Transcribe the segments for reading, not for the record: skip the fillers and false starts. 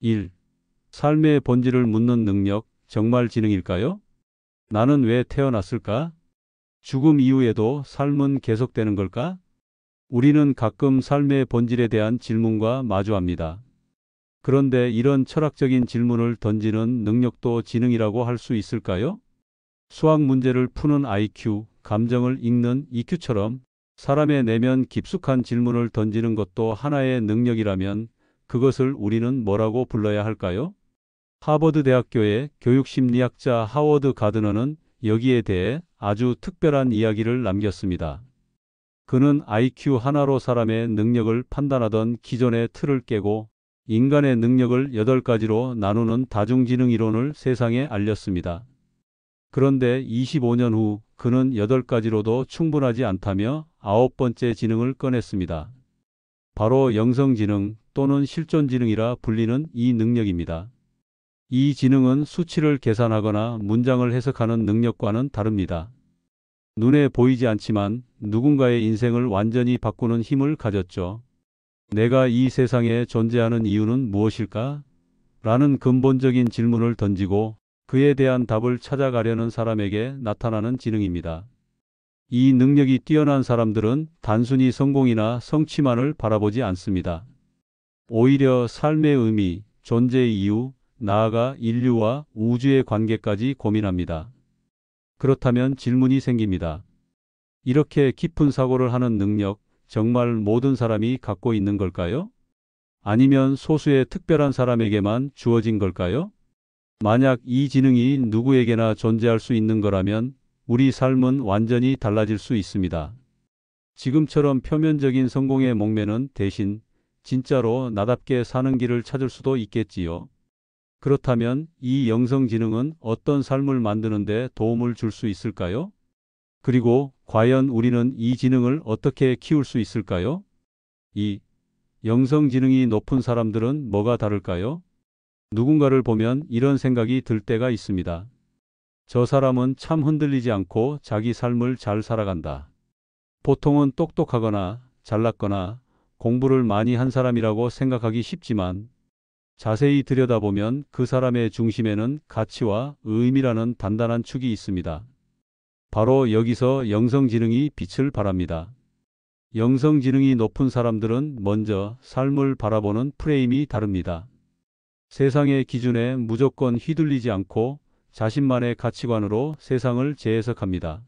1. 삶의 본질을 묻는 능력, 정말 지능일까요? 나는 왜 태어났을까? 죽음 이후에도 삶은 계속되는 걸까? 우리는 가끔 삶의 본질에 대한 질문과 마주합니다. 그런데 이런 철학적인 질문을 던지는 능력도 지능이라고 할 수 있을까요? 수학 문제를 푸는 IQ, 감정을 읽는 EQ처럼 사람의 내면 깊숙한 질문을 던지는 것도 하나의 능력이라면 그것을 우리는 뭐라고 불러야 할까요? 하버드 대학교의 교육심리학자 하워드 가드너는 여기에 대해 아주 특별한 이야기를 남겼습니다. 그는 IQ 하나로 사람의 능력을 판단하던 기존의 틀을 깨고 인간의 능력을 8가지로 나누는 다중지능 이론을 세상에 알렸습니다. 그런데 25년 후 그는 8가지로도 충분하지 않다며 9번째 지능을 꺼냈습니다. 바로 영성지능 또는 실존지능이라 불리는 이 능력입니다. 이 지능은 수치를 계산하거나 문장을 해석하는 능력과는 다릅니다. 눈에 보이지 않지만 누군가의 인생을 완전히 바꾸는 힘을 가졌죠. 내가 이 세상에 존재하는 이유는 무엇일까? 라는 근본적인 질문을 던지고 그에 대한 답을 찾아가려는 사람에게 나타나는 지능입니다. 이 능력이 뛰어난 사람들은 단순히 성공이나 성취만을 바라보지 않습니다. 오히려 삶의 의미, 존재의 이유, 나아가 인류와 우주의 관계까지 고민합니다. 그렇다면 질문이 생깁니다. 이렇게 깊은 사고를 하는 능력, 정말 모든 사람이 갖고 있는 걸까요? 아니면 소수의 특별한 사람에게만 주어진 걸까요? 만약 이 지능이 누구에게나 존재할 수 있는 거라면 우리 삶은 완전히 달라질 수 있습니다. 지금처럼 표면적인 성공의 목매는 대신 진짜로 나답게 사는 길을 찾을 수도 있겠지요. 그렇다면 이 영성지능은 어떤 삶을 만드는 데 도움을 줄 수 있을까요? 그리고 과연 우리는 이 지능을 어떻게 키울 수 있을까요? 2. 영성지능이 높은 사람들은 뭐가 다를까요? 누군가를 보면 이런 생각이 들 때가 있습니다. 저 사람은 참 흔들리지 않고 자기 삶을 잘 살아간다. 보통은 똑똑하거나 잘났거나 공부를 많이 한 사람이라고 생각하기 쉽지만 자세히 들여다보면 그 사람의 중심에는 가치와 의미라는 단단한 축이 있습니다. 바로 여기서 영성지능이 빛을 발합니다. 영성지능이 높은 사람들은 먼저 삶을 바라보는 프레임이 다릅니다. 세상의 기준에 무조건 휘둘리지 않고 자신만의 가치관으로 세상을 재해석합니다.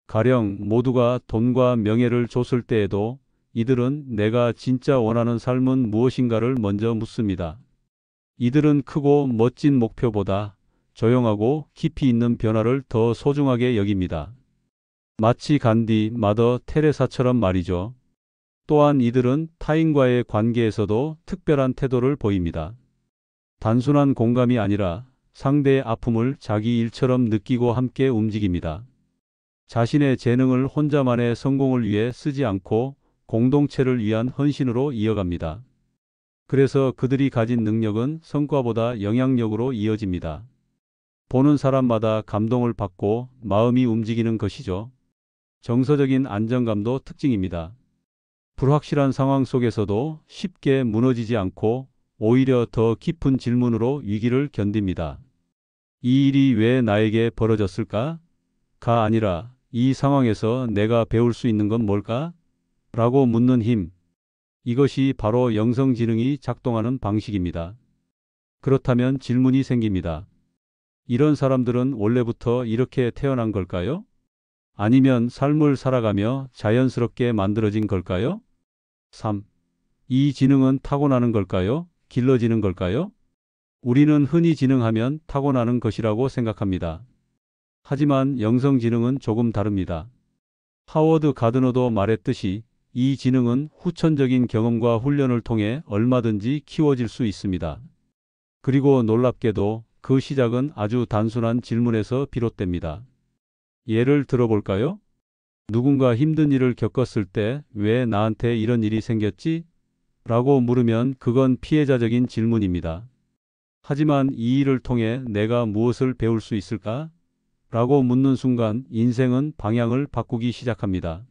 가령 모두가 돈과 명예를 줬을 때에도 이들은 내가 진짜 원하는 삶은 무엇인가를 먼저 묻습니다. 이들은 크고 멋진 목표보다 조용하고 깊이 있는 변화를 더 소중하게 여깁니다. 마치 간디, 마더 테레사처럼 말이죠. 또한 이들은 타인과의 관계에서도 특별한 태도를 보입니다. 단순한 공감이 아니라 상대의 아픔을 자기 일처럼 느끼고 함께 움직입니다. 자신의 재능을 혼자만의 성공을 위해 쓰지 않고 공동체를 위한 헌신으로 이어갑니다. 그래서 그들이 가진 능력은 성과보다 영향력으로 이어집니다. 보는 사람마다 감동을 받고 마음이 움직이는 것이죠. 정서적인 안정감도 특징입니다. 불확실한 상황 속에서도 쉽게 무너지지 않고 오히려 더 깊은 질문으로 위기를 견딥니다. 이 일이 왜 나에게 벌어졌을까? 가 아니라 이 상황에서 내가 배울 수 있는 건 뭘까? 라고 묻는 힘. 이것이 바로 영성지능이 작동하는 방식입니다. 그렇다면 질문이 생깁니다. 이런 사람들은 원래부터 이렇게 태어난 걸까요? 아니면 삶을 살아가며 자연스럽게 만들어진 걸까요? 3. 이 지능은 타고나는 걸까요? 길러지는 걸까요? 우리는 흔히 지능하면 타고나는 것이라고 생각합니다. 하지만 영성지능은 조금 다릅니다. 하워드 가드너도 말했듯이 이 지능은 후천적인 경험과 훈련을 통해 얼마든지 키워질 수 있습니다. 그리고 놀랍게도 그 시작은 아주 단순한 질문에서 비롯됩니다. 예를 들어볼까요? 누군가 힘든 일을 겪었을 때 왜 나한테 이런 일이 생겼지? 라고 물으면 그건 피해자적인 질문입니다. 하지만 이 일을 통해 내가 무엇을 배울 수 있을까? 라고 묻는 순간 인생은 방향을 바꾸기 시작합니다.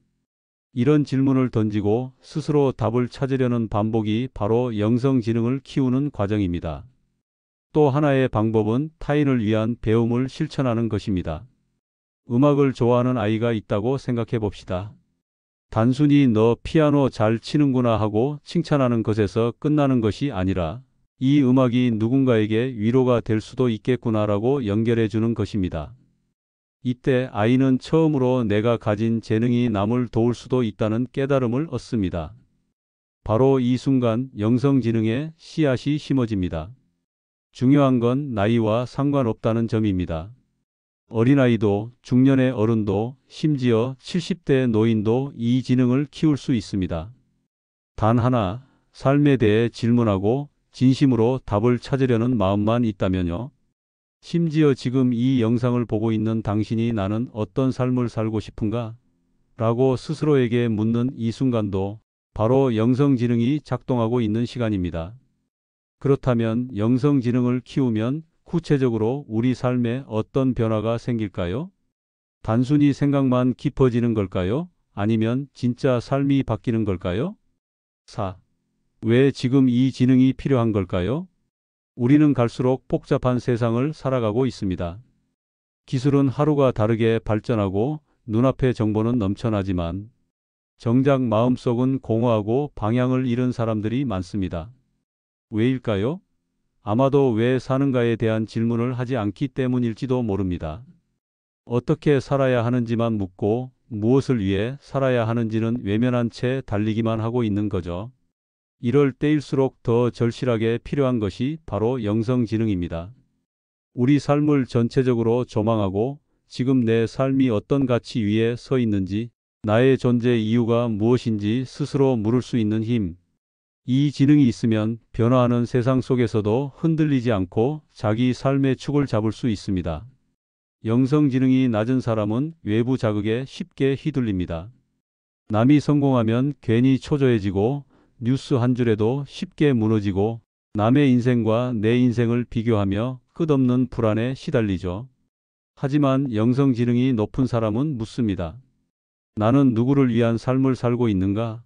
이런 질문을 던지고 스스로 답을 찾으려는 반복이 바로 영성지능을 키우는 과정입니다. 또 하나의 방법은 타인을 위한 배움을 실천하는 것입니다. 음악을 좋아하는 아이가 있다고 생각해 봅시다. 단순히 너 피아노 잘 치는구나 하고 칭찬하는 것에서 끝나는 것이 아니라 이 음악이 누군가에게 위로가 될 수도 있겠구나라고 연결해 주는 것입니다. 이때 아이는 처음으로 내가 가진 재능이 남을 도울 수도 있다는 깨달음을 얻습니다. 바로 이 순간 영성지능의 씨앗이 심어집니다. 중요한 건 나이와 상관없다는 점입니다. 어린아이도 중년의 어른도 심지어 70대 노인도 이 지능을 키울 수 있습니다. 단 하나, 삶에 대해 질문하고 진심으로 답을 찾으려는 마음만 있다면요. 심지어 지금 이 영상을 보고 있는 당신이 나는 어떤 삶을 살고 싶은가? 라고 스스로에게 묻는 이 순간도 바로 영성지능이 작동하고 있는 시간입니다. 그렇다면 영성지능을 키우면 구체적으로 우리 삶에 어떤 변화가 생길까요? 단순히 생각만 깊어지는 걸까요? 아니면 진짜 삶이 바뀌는 걸까요? 4. 왜 지금 이 지능이 필요한 걸까요? 우리는 갈수록 복잡한 세상을 살아가고 있습니다. 기술은 하루가 다르게 발전하고 눈앞의 정보는 넘쳐나지만 정작 마음속은 공허하고 방향을 잃은 사람들이 많습니다. 왜일까요? 아마도 왜 사는가에 대한 질문을 하지 않기 때문일지도 모릅니다. 어떻게 살아야 하는지만 묻고 무엇을 위해 살아야 하는지는 외면한 채 달리기만 하고 있는 거죠. 이럴 때일수록 더 절실하게 필요한 것이 바로 영성지능입니다. 우리 삶을 전체적으로 조망하고 지금 내 삶이 어떤 가치 위에 서 있는지, 나의 존재 이유가 무엇인지 스스로 물을 수 있는 힘. 이 지능이 있으면 변화하는 세상 속에서도 흔들리지 않고 자기 삶의 축을 잡을 수 있습니다. 영성지능이 낮은 사람은 외부 자극에 쉽게 휘둘립니다. 남이 성공하면 괜히 초조해지고 뉴스 한 줄에도 쉽게 무너지고 남의 인생과 내 인생을 비교하며 끝없는 불안에 시달리죠. 하지만 영성지능이 높은 사람은 묻습니다. 나는 누구를 위한 삶을 살고 있는가?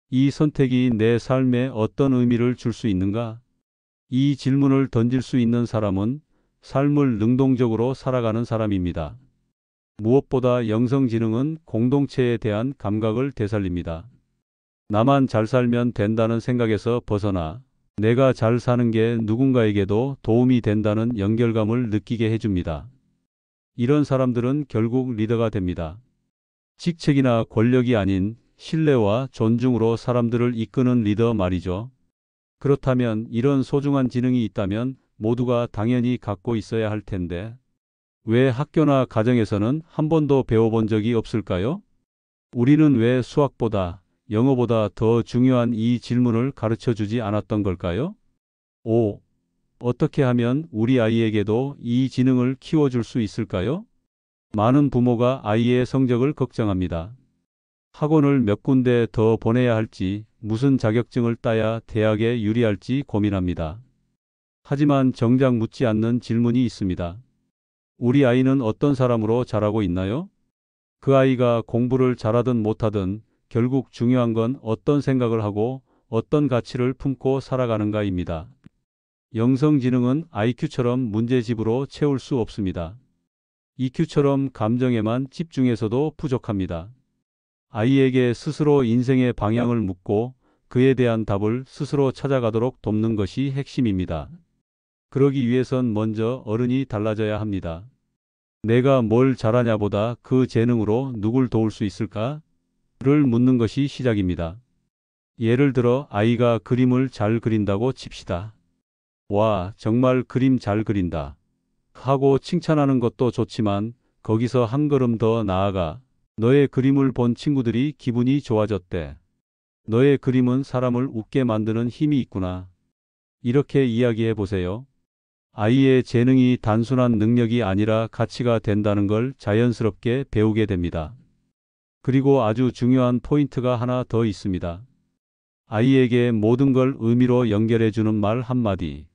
이 선택이 내 삶에 어떤 의미를 줄 수 있는가? 이 질문을 던질 수 있는 사람은 삶을 능동적으로 살아가는 사람입니다. 무엇보다 영성지능은 공동체에 대한 감각을 되살립니다. 나만 잘 살면 된다는 생각에서 벗어나 내가 잘 사는 게 누군가에게도 도움이 된다는 연결감을 느끼게 해줍니다. 이런 사람들은 결국 리더가 됩니다. 직책이나 권력이 아닌 신뢰와 존중으로 사람들을 이끄는 리더 말이죠. 그렇다면 이런 소중한 지능이 있다면 모두가 당연히 갖고 있어야 할 텐데 왜 학교나 가정에서는 한 번도 배워본 적이 없을까요? 우리는 왜 수학보다 영어보다 더 중요한 이 질문을 가르쳐 주지 않았던 걸까요? 5. 어떻게 하면 우리 아이에게도 이 지능을 키워줄 수 있을까요? 많은 부모가 아이의 성적을 걱정합니다. 학원을 몇 군데 더 보내야 할지, 무슨 자격증을 따야 대학에 유리할지 고민합니다. 하지만 정작 묻지 않는 질문이 있습니다. 우리 아이는 어떤 사람으로 자라고 있나요? 그 아이가 공부를 잘하든 못하든 결국 중요한 건 어떤 생각을 하고 어떤 가치를 품고 살아가는가입니다. 영성지능은 IQ처럼 문제집으로 채울 수 없습니다. EQ처럼 감정에만 집중해서도 부족합니다. 아이에게 스스로 인생의 방향을 묻고 그에 대한 답을 스스로 찾아가도록 돕는 것이 핵심입니다. 그러기 위해선 먼저 어른이 달라져야 합니다. 내가 뭘 잘하냐보다 그 재능으로 누굴 도울 수 있을까? 를 묻는 것이 시작입니다. 예를 들어 아이가 그림을 잘 그린다고 칩시다. 와, 정말 그림 잘 그린다. 하고 칭찬하는 것도 좋지만 거기서 한 걸음 더 나아가 너의 그림을 본 친구들이 기분이 좋아졌대. 너의 그림은 사람을 웃게 만드는 힘이 있구나. 이렇게 이야기해 보세요. 아이의 재능이 단순한 능력이 아니라 가치가 된다는 걸 자연스럽게 배우게 됩니다. 그리고 아주 중요한 포인트가 하나 더 있습니다. 아이에게 모든 걸 의미로 연결해 주는 말 한마디.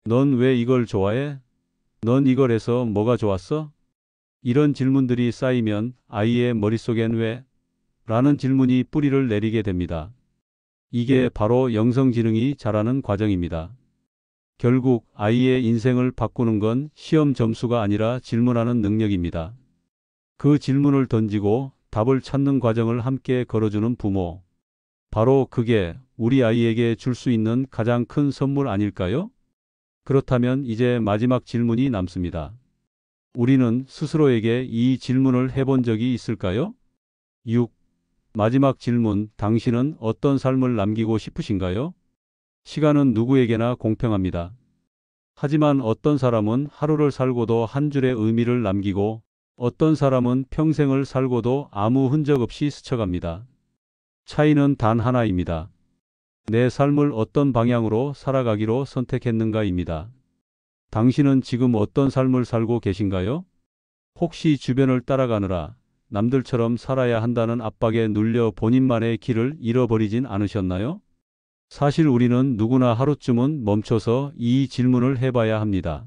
넌 왜 이걸 좋아해? 넌 이걸 해서 뭐가 좋았어? 이런 질문들이 쌓이면 아이의 머릿속엔 왜 라는 질문이 뿌리를 내리게 됩니다. 이게 바로 영성지능이 자라는 과정입니다. 결국 아이의 인생을 바꾸는 건 시험 점수가 아니라 질문하는 능력입니다. 그 질문을 던지고 답을 찾는 과정을 함께 걸어주는 부모. 바로 그게 우리 아이에게 줄 수 있는 가장 큰 선물 아닐까요? 그렇다면 이제 마지막 질문이 남습니다. 우리는 스스로에게 이 질문을 해본 적이 있을까요? 6. 마지막 질문, 당신은 어떤 삶을 남기고 싶으신가요? 시간은 누구에게나 공평합니다. 하지만 어떤 사람은 하루를 살고도 한 줄의 의미를 남기고 어떤 사람은 평생을 살고도 아무 흔적 없이 스쳐갑니다. 차이는 단 하나입니다. 내 삶을 어떤 방향으로 살아가기로 선택했는가입니다. 당신은 지금 어떤 삶을 살고 계신가요? 혹시 주변을 따라가느라 남들처럼 살아야 한다는 압박에 눌려 본인만의 길을 잃어버리진 않으셨나요? 사실 우리는 누구나 하루쯤은 멈춰서 이 질문을 해봐야 합니다.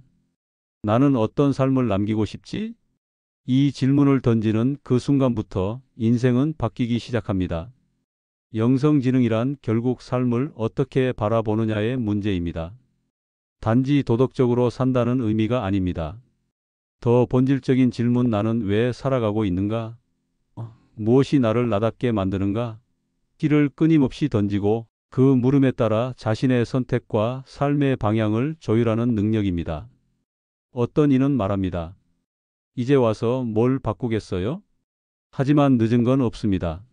나는 어떤 삶을 남기고 싶지? 이 질문을 던지는 그 순간부터 인생은 바뀌기 시작합니다. 영성지능이란 결국 삶을 어떻게 바라보느냐의 문제입니다. 단지 도덕적으로 산다는 의미가 아닙니다. 더 본질적인 질문, 나는 왜 살아가고 있는가? 무엇이 나를 나답게 만드는가? 길을 끊임없이 던지고 그 물음에 따라 자신의 선택과 삶의 방향을 조율하는 능력입니다. 어떤 이는 말합니다. 이제 와서 뭘 바꾸겠어요? 하지만 늦은 건 없습니다.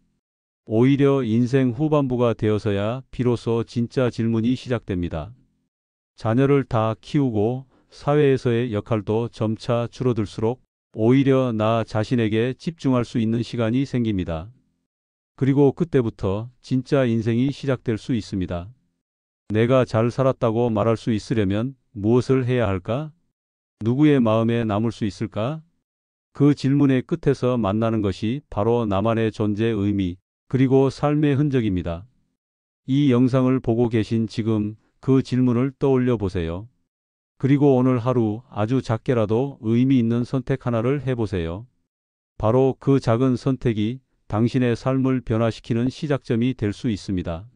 오히려 인생 후반부가 되어서야 비로소 진짜 질문이 시작됩니다. 자녀를 다 키우고 사회에서의 역할도 점차 줄어들수록 오히려 나 자신에게 집중할 수 있는 시간이 생깁니다. 그리고 그때부터 진짜 인생이 시작될 수 있습니다. 내가 잘 살았다고 말할 수 있으려면 무엇을 해야 할까? 누구의 마음에 남을 수 있을까? 그 질문의 끝에서 만나는 것이 바로 나만의 존재의 의미, 그리고 삶의 흔적입니다. 이 영상을 보고 계신 지금 그 질문을 떠올려 보세요. 그리고 오늘 하루 아주 작게라도 의미 있는 선택 하나를 해보세요. 바로 그 작은 선택이 당신의 삶을 변화시키는 시작점이 될 수 있습니다.